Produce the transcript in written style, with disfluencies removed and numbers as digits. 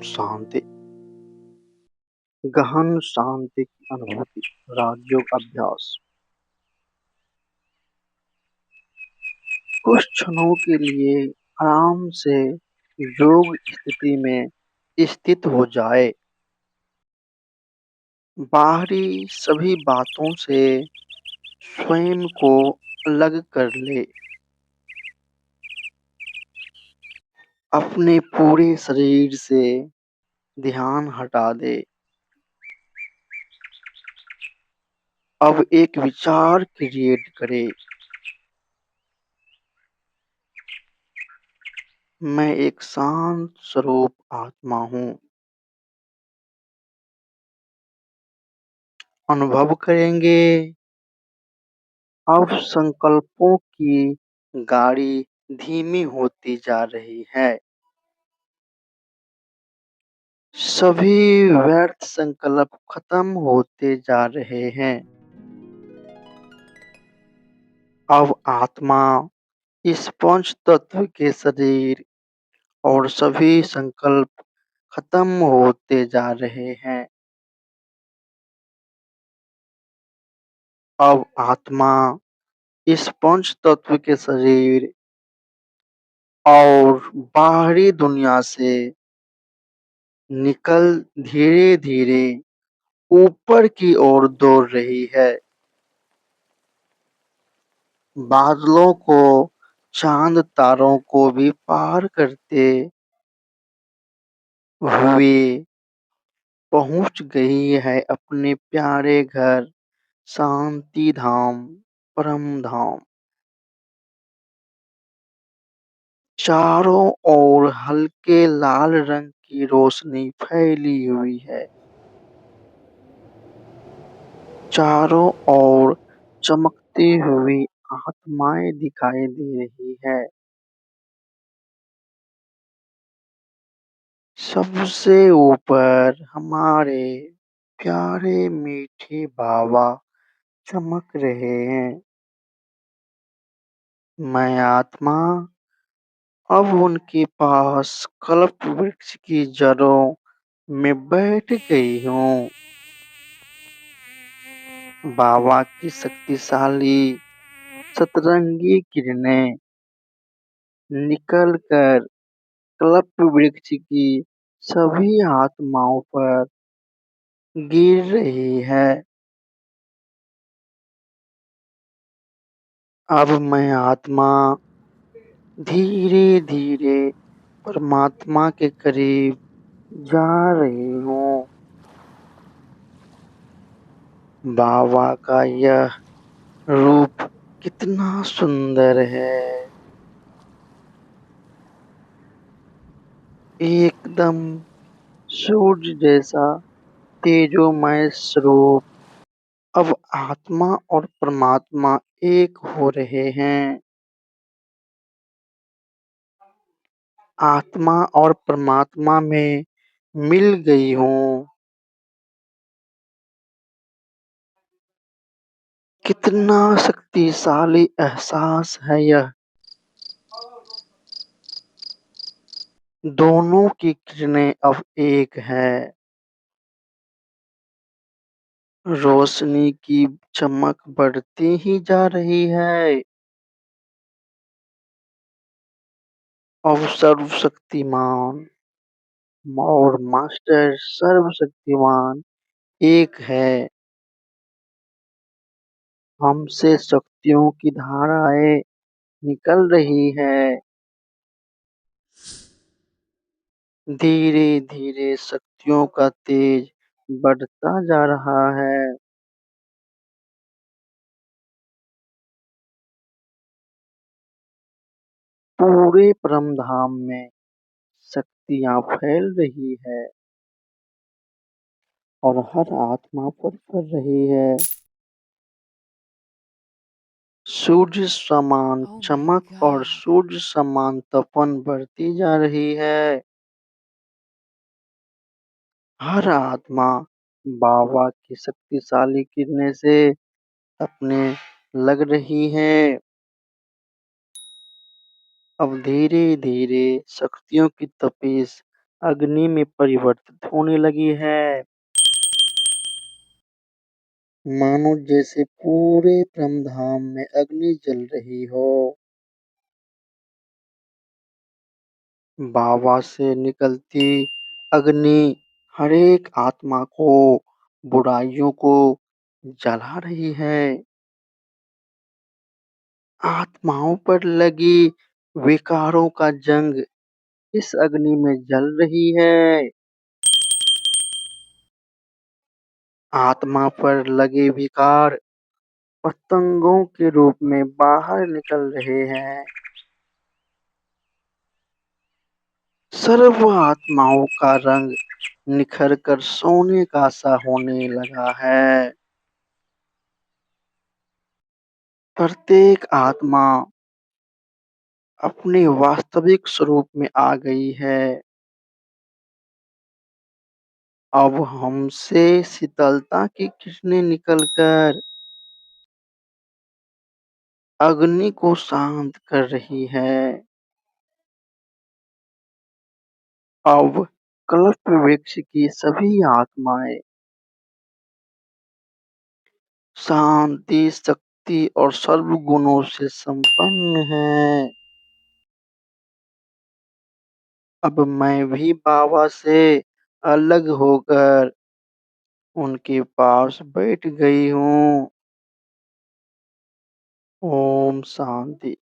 शांति, गहन शांति की अनुभूति, राजयोग अभ्यास। कुछ क्षणों के लिए आराम से योग स्थिति में स्थित हो जाए। बाहरी सभी बातों से स्वयं को अलग कर ले। अपने पूरे शरीर से ध्यान हटा दे। अब एक विचार क्रिएट करे। मैं एक शांत स्वरूप आत्मा हूँ। अनुभव करेंगे। अब संकल्पों की गाड़ी धीमी होती जा रही है। सभी व्यर्थ संकल्प खत्म होते जा रहे हैं। अब आत्मा इस पंच तत्व के शरीर और सभी संकल्प खत्म होते जा रहे हैं। अब आत्मा इस पंच तत्व के शरीर और बाहरी दुनिया से निकल धीरे धीरे ऊपर की ओर दौड़ रही है। बादलों को चांद तारों को भी पार करते हुए पहुंच गई है अपने प्यारे घर शांति धाम, परम धाम। चारों ओर हल्के लाल रंग की रोशनी फैली हुई है। चारों ओर चमकती हुई आत्माएं दिखाई दे रही है। सबसे ऊपर हमारे प्यारे मीठे बाबा चमक रहे हैं। मैं आत्मा अब उनके पास कल्प वृक्ष की जड़ों में बैठ गई हूँ। बाबा की शक्तिशाली सतरंगी किरणें निकलकर कल्प वृक्ष की सभी आत्माओं पर गिर रही है। अब मैं आत्मा धीरे धीरे परमात्मा के करीब जा रही हूँ। बाबा का यह रूप कितना सुंदर है। एकदम सूरज जैसा तेजोमय स्वरूप। अब आत्मा और परमात्मा एक हो रहे हैं। आत्मा और परमात्मा में मिल गई हूँ। कितना शक्तिशाली एहसास है यह। दोनों की किरणें अब एक है। रोशनी की चमक बढ़ती ही जा रही है। अब सर्वशक्तिमान और मास्टर सर्वशक्तिमान एक है। हमसे शक्तियों की धाराएं निकल रही है। धीरे धीरे शक्तियों का तेज बढ़ता जा रहा है। पूरे परमधाम में शक्तियां फैल रही है और हर आत्मा पर पड़ रही है। सूर्य समान Oh my चमक और God. सूर्य समान तपन बढ़ती जा रही है। हर आत्मा बाबा की शक्तिशाली किरणें से अपने लग रही है। अब धीरे धीरे शक्तियों की तपिश अग्नि में परिवर्तित होने लगी है। मानो जैसे पूरे ब्रह्मधाम में अग्नि जल रही हो। बाबा से निकलती अग्नि हर एक आत्मा को, बुराइयों को जला रही है। आत्माओं पर लगी विकारों का जंग इस अग्नि में जल रही है। आत्मा पर लगे विकार पतंगों के रूप में बाहर निकल रहे हैं। सर्व आत्माओं का रंग निखर कर सोने का सा होने लगा है। प्रत्येक आत्मा अपने वास्तविक स्वरूप में आ गई है। अब हमसे शीतलता की किरणें निकलकर अग्नि को शांत कर रही है। अब कल्प वृक्ष की सभी आत्माएं शांति, शक्ति और सर्व गुणों से संपन्न है। अब मैं भी बाबा से अलग होकर उनके पास बैठ गई हूँ। ओम शांति।